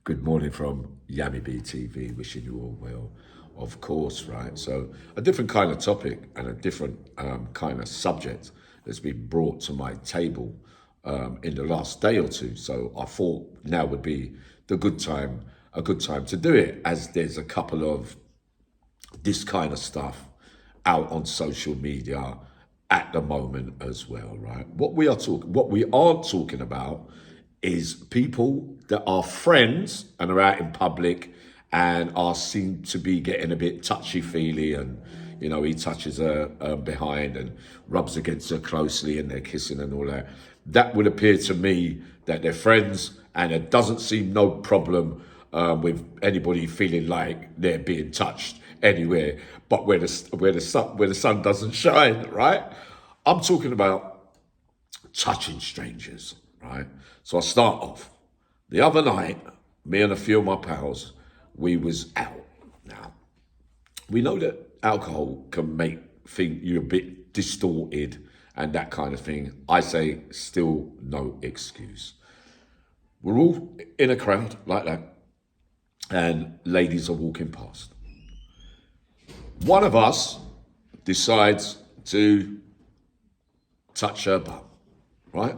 Good morning from Yami BTV, wishing you all well, of course, right? So a different kind of topic and a different kind of subject that's been brought to my table in the last day or two. So I thought now would be a good time to do it, as there's a couple of this kind of stuff out on social media at the moment as well, right? What we aren't talking about is people that are friends and are out in public and are seen to be getting a bit touchy-feely, and he touches her behind and rubs against her closely and they're kissing and all that. That would appear to me that they're friends, and it doesn't seem no problem with anybody feeling like they're being touched anywhere but where the sun doesn't shine, right? I'm talking about touching strangers, right? So I start off. The other night, me and a few of my pals, we was out. Now, we know that alcohol can make you a bit distorted and that kind of thing. I say still no excuse. We're all in a crowd like that, and ladies are walking past. One of us decides to touch her bum, right?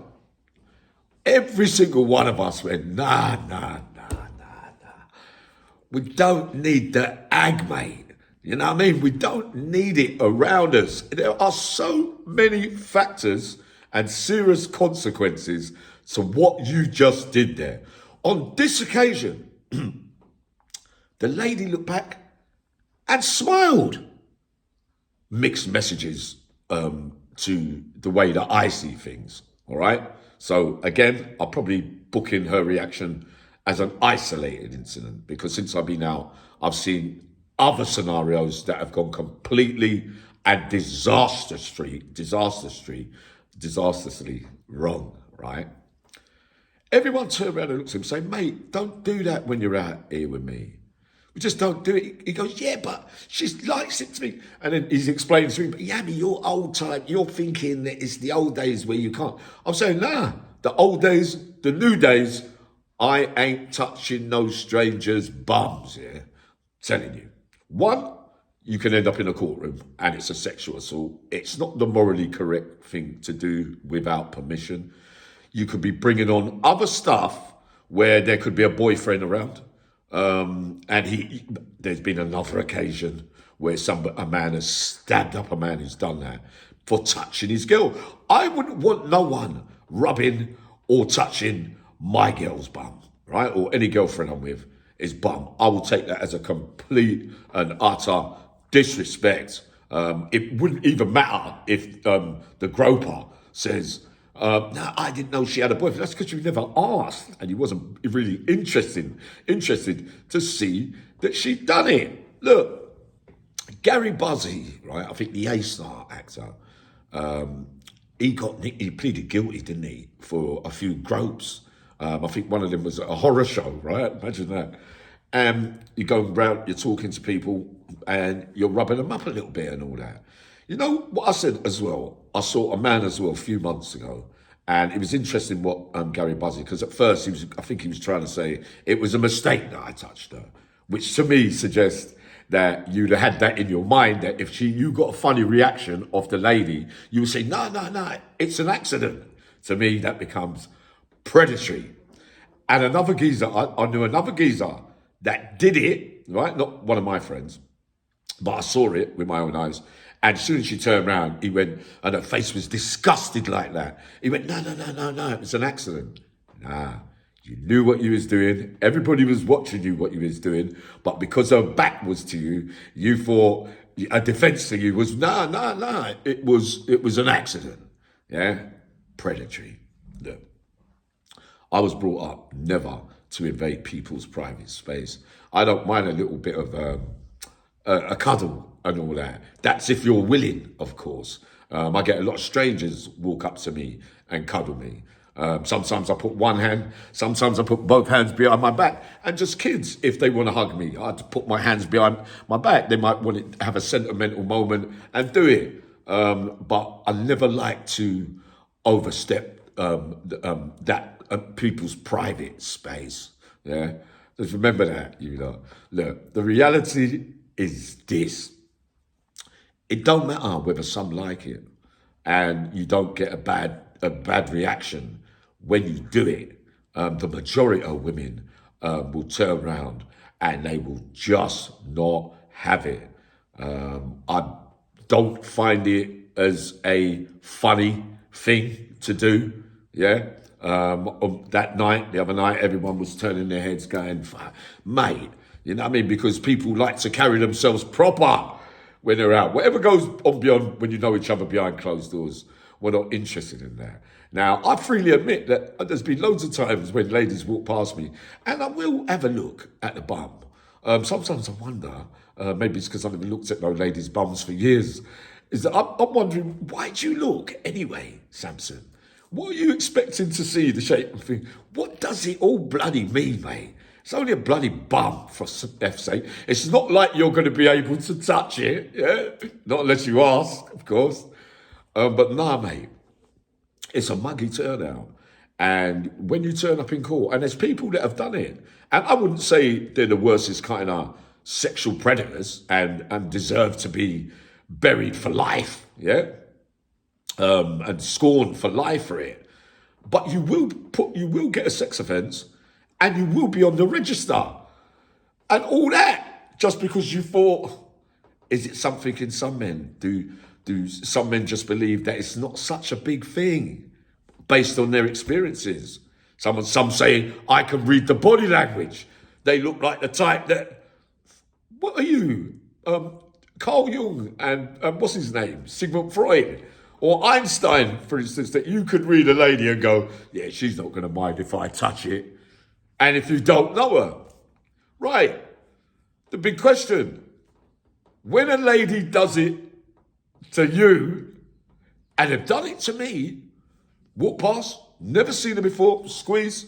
Every single one of us went, nah. We don't need the ag, mate. You know what I mean? We don't need it around us. There are so many factors and serious consequences to what you just did there. On this occasion, the lady looked back and smiled. Mixed messages to the way that I see things, all right? So again, I'll probably book in her reaction as an isolated incident, because since I've been out, I've seen other scenarios that have gone completely and disastrously wrong, right? Everyone turned around and looked at him saying, mate, don't do that when you're out here with me. We just don't do it. He goes, yeah, but she likes it to me. And then he's explaining to me, but Yami, you're old time. You're thinking that it's the old days where you can't. I'm saying, nah, the old days, the new days, I ain't touching no strangers' bums, yeah? Telling you. One, you can end up in a courtroom and it's a sexual assault. It's not the morally correct thing to do without permission. You could be bringing on other stuff where there could be a boyfriend around. There's been another occasion where a man has stabbed up a man who's done that for touching his girl. I wouldn't want no one rubbing or touching my girl's bum, right? Or any girlfriend I'm with is bum. I will take that as a complete and utter disrespect. It wouldn't even matter if the groper says, no, I didn't know she had a boyfriend. That's because you never asked, and you wasn't really interested to see that she'd done it. Look, Gary Buzzy, right? I think the A-star actor. He pleaded guilty, didn't he, for a few gropes. I think one of them was a horror show, right? Imagine that. And you go around, you're talking to people, and you're rubbing them up a little bit and all that. You know what I said as well? I saw a man as well a few months ago, and it was interesting what Gary Buzzy, because at first I think he was trying to say it was a mistake that I touched her, which to me suggests that you'd have had that in your mind, that if you got a funny reaction of the lady, you would say, no, it's an accident. To me, that becomes predatory. And another geezer, I knew another geezer that did it, right? Not one of my friends, but I saw it with my own eyes. And as soon as she turned around, he went, and her face was disgusted like that. He went, no, it's an accident. Nah, you knew what you was doing. Everybody was watching you, what you was doing. But because her back was to you, you thought a defense to you was, no, it was an accident. Yeah, predatory. Look, I was brought up never to invade people's private space. I don't mind a little bit of a cuddle and all that. That's if you're willing, of course. I get a lot of strangers walk up to me and cuddle me. Sometimes I put one hand, sometimes I put both hands behind my back. And just kids, if they want to hug me, I have to put my hands behind my back. They might want to have a sentimental moment and do it. But I never like to overstep that people's private space. Yeah. Just remember that, you know. Look, the reality is this. It don't matter whether some like it and you don't get a bad reaction when you do it. The majority of women will turn around and they will just not have it. I don't find it as a funny thing to do. Yeah. That night, the other night, everyone was turning their heads going, mate, you know what I mean? Because people like to carry themselves proper when they're out. Whatever goes on beyond when you know each other behind closed doors, we're not interested in that. Now, I freely admit that there's been loads of times when ladies walk past me and I will have a look at the bum. Sometimes I wonder, maybe it's because I haven't looked at no ladies' bums for years, is that I'm wondering, why do you look anyway, Samson? What are you expecting to see, the shape of thing? What does it all bloody mean, mate? It's only a bloody bum, for F's sake. It's not like you're going to be able to touch it, yeah? Not unless you ask, of course. But nah, mate, it's a muggy turnout. And when you turn up in court, and there's people that have done it, and I wouldn't say they're the worstest kind of sexual predators and deserve to be buried for life, yeah? And scorned for life for it. But you will get a sex offence and you will be on the register. And all that just because you thought, is it something in some men? Do some men just believe that it's not such a big thing based on their experiences? Some saying, I can read the body language. They look like the type that, what are you? Carl Jung and what's his name? Sigmund Freud. Or Einstein, for instance, that you could read a lady and go, yeah, she's not going to mind if I touch it. And if you don't know her. Right. The big question. When a lady does it to you, and they've done it to me, walk past, never seen her before, squeeze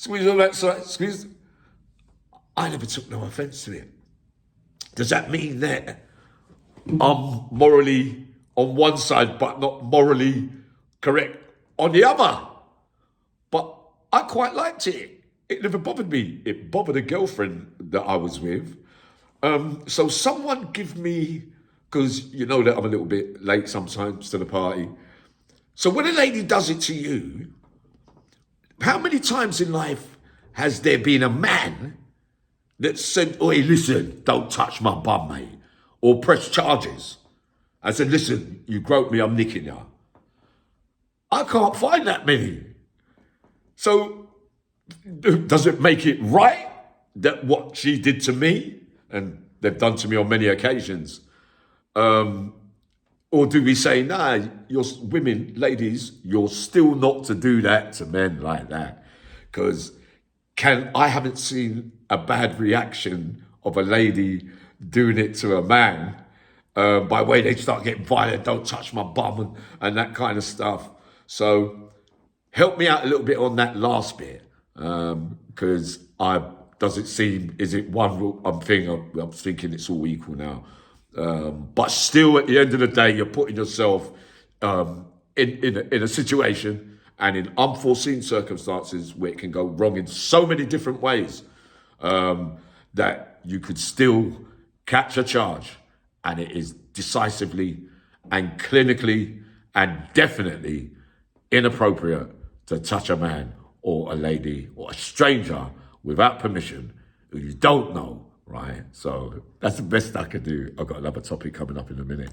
on that side, squeeze. I never took no offence to it. Does that mean that I'm morally on one side, but not morally correct on the other? But I quite liked it. It never bothered me. It bothered a girlfriend that I was with. So someone give me, because you know that I'm a little bit late sometimes to the party. So when a lady does it to you, how many times in life has there been a man that said, oi, listen, don't touch my bum, mate, or press charges? I said, listen, you groped me, I'm nicking you. I can't find that many. So does it make it right that what she did to me, and they've done to me on many occasions, or do we say, nah, you're women, ladies, you're still not to do that to men like that? Because I haven't seen a bad reaction of a lady doing it to a man by way they start getting violent, don't touch my bum and that kind of stuff. So help me out a little bit on that last bit, because does it seem, is it one rule? I'm thinking it's all equal now. But still, at the end of the day, you're putting yourself in a situation and in unforeseen circumstances where it can go wrong in so many different ways, that you could still catch a charge, and it is decisively and clinically and definitely inappropriate to touch a man or a lady or a stranger without permission who you don't know, right? So that's the best I could do. I've got another topic coming up in a minute.